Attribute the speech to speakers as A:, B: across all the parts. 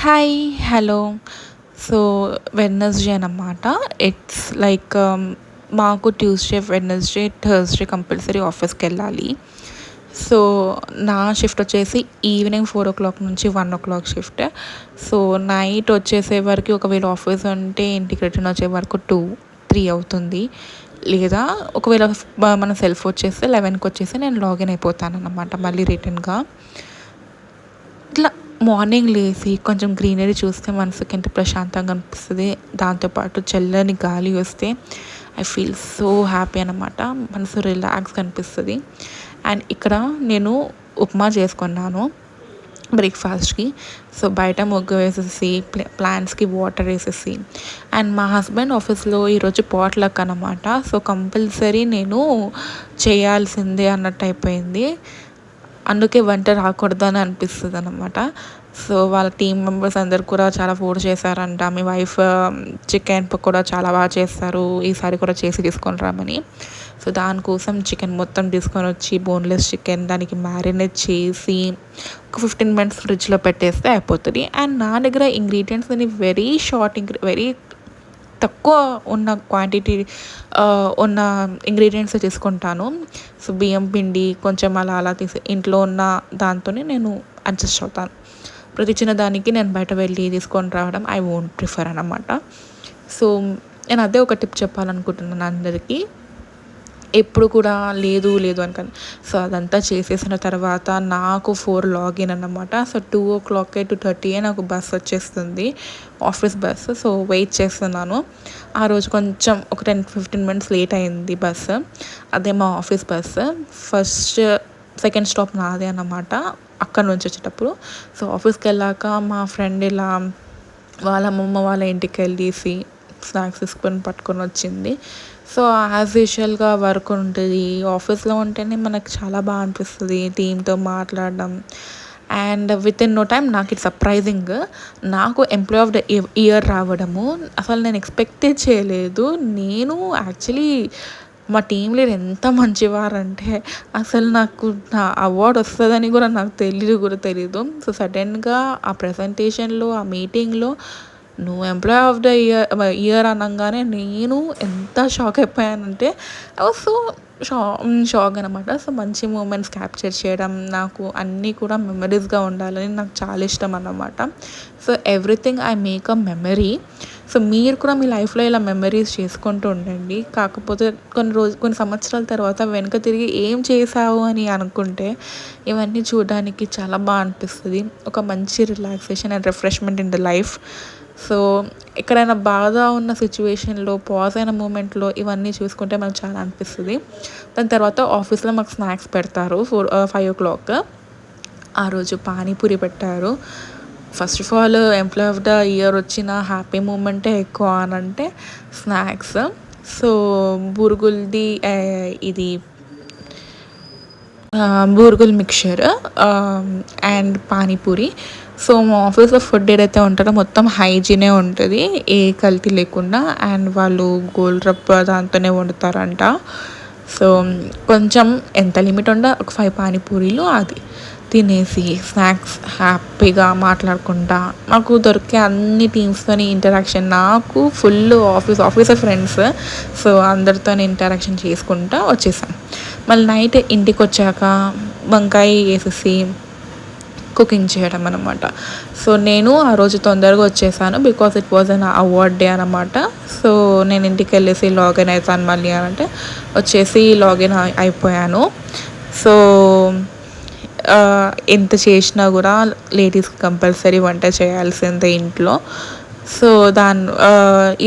A: Hi, hello. So, Wednesday అనమాట. It's like మాకు Tuesday, Wednesday, Thursday compulsory ఆఫీస్‌కెళ్ళాలి. So, నా షిఫ్ట్ వచ్చేసి ఈవినింగ్ 4:00 నుంచి 1:00 షిఫ్ట్. సో, నైట్ వచ్చేసే వరకు ఒకవేళ ఆఫీస్ ఉంటే ఇంటికి రిటర్న్ వచ్చే వరకు 2, 3 అవుతుంది. లేదా ఒకవేళ మన సెల్ఫ్ వచ్చేస్తే 11కి వచ్చేసి నేను లాగిన్ అయిపోతానన్నమాట మళ్ళీ రిటర్న్‌గా. ఇట్లా మార్నింగ్ లేసి కొంచెం గ్రీనరీ చూస్తే మనసుకి ఎంత ప్రశాంతంగా అనిపిస్తుంది. దాంతోపాటు చల్లని గాలి వస్తే ఐ ఫీల్ సో హ్యాపీ అనమాట. మనసు రిలాక్స్గా అనిపిస్తుంది. అండ్ ఇక్కడ నేను ఉప్మా చేసుకున్నాను బ్రేక్ఫాస్ట్కి. సో బయట ముగ్గు వేసేసి ప్లాంట్స్కి వాటర్ వేసేసి, అండ్ మా హస్బెండ్ ఆఫీస్లో ఈరోజు పాట్లక్ అనమాట. సో కంపల్సరీ నేను చేయాల్సిందే అన్నట్టు అయిపోయింది. అందుకే వంట రాకూడదని అనిపిస్తుంది అనమాట. సో వాళ్ళ టీమ్ మెంబర్స్ అందరు కూడా చాలా ఫోర్స్ చేశారంట. మీ వైఫ్ చికెన్ పకోడా చాలా బాగా చేస్తారు, ఈసారి కూడా చేసి తీసుకొని రామని. సో దానికోసం చికెన్ మొత్తం తీసుకొని వచ్చి బోన్లెస్ చికెన్ దానికి మ్యారినేట్ చేసి ఒక 15 మినిట్స్ ఫ్రిడ్జ్లో పెట్టేస్తే అయిపోతుంది. అండ్ నా దగ్గర ఇంగ్రీడియంట్స్ అని వెరీ తక్కువ ఉన్న క్వాంటిటీ ఉన్న ఇంగ్రీడియంట్స్ తీసుకుంటాను. సో బియ్యం పిండి కొంచెం అలా తీసి ఇంట్లో ఉన్న దాంతోనే నేను అడ్జస్ట్ అవుతాను. ప్రతి చిన్న దానికి నేను బయట వెళ్ళి తీసుకొని రావడం ఐ వోంట్ ప్రిఫర్ అనమాట. సో నేను అదే ఒక టిప్ చెప్పాలనుకుంటున్నాను అందరికీ. ఎప్పుడు కూడా లేదు లేదు అనుకోని. సో అదంతా చేసేసిన తర్వాత నాకు 4 లాగిన్ అన్నమాట. సో 2:00 2:30 నాకు బస్ వచ్చేస్తుంది, ఆఫీస్ బస్సు. సో వెయిట్ చేస్తున్నాను. ఆ రోజు కొంచెం ఒక 10-15 మినిట్స్ లేట్ అయింది బస్సు. అదే మా ఆఫీస్ బస్సు. సెకండ్ స్టాప్ నాదే అన్నమాట అక్కడ నుంచి వచ్చేటప్పుడు. సో ఆఫీస్కి వెళ్ళాక మా ఫ్రెండ్ ఇలా వాళ్ళ అమ్మమ్మ వాళ్ళ ఇంటికి వెళ్ళేసి స్నాక్స్ తీసుకొని పట్టుకొని వచ్చింది. సో యాజ్ యూజువల్గా వర్క్ ఉంటుంది. ఆఫీస్లో ఉంటేనే మనకు చాలా బాగా అనిపిస్తుంది టీమ్తో మాట్లాడడం. And with in no time నాకు ఇది సర్ప్రైజింగ్. నాకు ఎంప్లాయ్ ఆఫ్ ద ఇయర్ రావడము అసలు నేను ఎక్స్పెక్టే చేయలేదు. నేను యాక్చువల్లీ మా టీం లీడర్ ఎంత మంచివారంటే అసలు నాకు నా అవార్డు వస్తుందని కూడా నాకు తెలీదు. సో సడన్గా ఆ ప్రజెంటేషన్లో ఆ మీటింగ్లో నువ్వు ఎంప్లాయ్ ఆఫ్ ద ఇయర్ అనగానే నేను ఎంత షాక్ అయిపోయానంటే ఐ వాజ్ సో షాక్ అనమాట. సో మంచి మూమెంట్స్ క్యాప్చర్ చేయడం నాకు అన్నీ కూడా మెమరీస్గా ఉండాలని నాకు చాలా ఇష్టం అన్నమాట. So everything I make a memory. So మీరు కూడా మీ లైఫ్లో ఇలా మెమరీస్ చేసుకుంటూ ఉండండి. కాకపోతే కొన్ని సంవత్సరాల తర్వాత వెనక తిరిగి ఏం చేసావు అని అనుకుంటే ఇవన్నీ చూడడానికి చాలా బాగా అనిపిస్తుంది. ఒక మంచి relaxation and refreshment in the life. So ఎక్కడైనా బాధ ఉన్న సిచ్యువేషన్లో పాజ్ అయిన మూమెంట్లో ఇవన్నీ చూసుకుంటే మనకు చాలా అనిపిస్తుంది. దాని తర్వాత ఆఫీస్లో మాకు స్నాక్స్ పెడతారు 5:00. ఆ రోజు పానీపూరి పెట్టారు. First of all employ of the year వచ్చిన హ్యాపీ మూమెంటే ఎక్కువ అని అంటే స్నాక్స్. సో బూరుగుల్ది ఇది Burugul mixture and panipuri. So మా ఆఫీస్లో ఫుడ్ ఏదైతే ఉంటుందో మొత్తం హైజీనే ఉంటుంది, ఏ కల్తీ లేకుండా. అండ్ వాళ్ళు గోల్గప్ప దాంతోనే వండుతారంట. సో కొంచెం ఎంత లిమిట్ ఉందో ఒక 5 పానీపూరీలు అది తినేసి స్నాక్స్ హ్యాపీగా మాట్లాడుకుంటా నాకు దొరికే అన్ని టీమ్స్తోని ఇంటరాక్షన్, నాకు ఫుల్ ఆఫీసర్ ఫ్రెండ్స్. సో అందరితో ఇంటరాక్షన్ చేసుకుంటా వచ్చేసాను. మళ్ళీ నైట్ ఇంటికి వచ్చాక వంకాయ వేసేసి కుకింగ్ చేయడం అనమాట. సో నేను ఆ రోజు తొందరగా వచ్చేసాను because it was an award day అనమాట. సో నేను ఇంటికి వెళ్ళేసి లాగిన్ అవుతాను మళ్ళీ అని అంటే వచ్చేసి లాగిన్ అయిపోయాను. సో ఎంత చేసినా కూడా లేడీస్కి కంపల్సరీ వంట చేయాల్సిందే ఇంట్లో. సో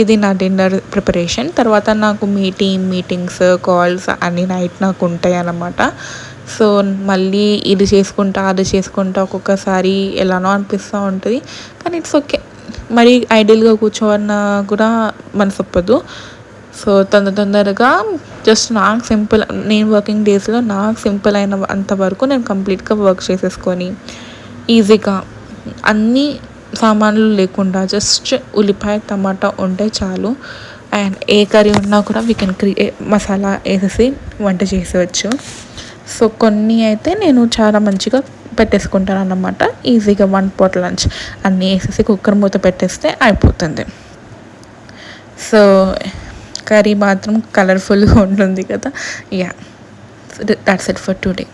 A: ఇది నా డిన్నర్ ప్రిపరేషన్. తర్వాత నాకు మీటింగ్స్ కాల్స్ అన్నీ నైట్ నాకు ఉంటాయి అన్నమాట. సో మళ్ళీ ఇది చేసుకుంటా అది చేసుకుంటా ఒక్కొక్కసారి ఎలానో అనిపిస్తూ ఉంటుంది. కానీ ఇట్స్ ఓకే. మరి ఐడియల్గా కూర్చోవన్నా కూడా మనసు ఒప్పదు. సో తొందరగా జస్ట్ నాకు సింపుల్, నేను వర్కింగ్ డేస్లో నాకు సింపుల్ అయిన అంతవరకు నేను కంప్లీట్గా వర్క్ చేసేసుకొని ఈజీగా అన్నీ సామాన్లు లేకుండా జస్ట్ ఉల్లిపాయ టమాటా ఉంటే చాలు. అండ్ ఏ కర్రీ ఉన్నా కూడా వీ కెన్ మసాలా వేసేసి వంట చేసేవచ్చు. సో కొన్ని అయితే నేను చాలా మంచిగా పెట్టేసుకుంటాను అన్నమాట. ఈజీగా 1 పూట లంచ్ అన్నీ వేసేసి కుక్కర్ మూత పెట్టేస్తే అయిపోతుంది. సో కర్రీ మాత్రం కలర్ఫుల్గా ఉంటుంది కదా. Yeah, that's it for today.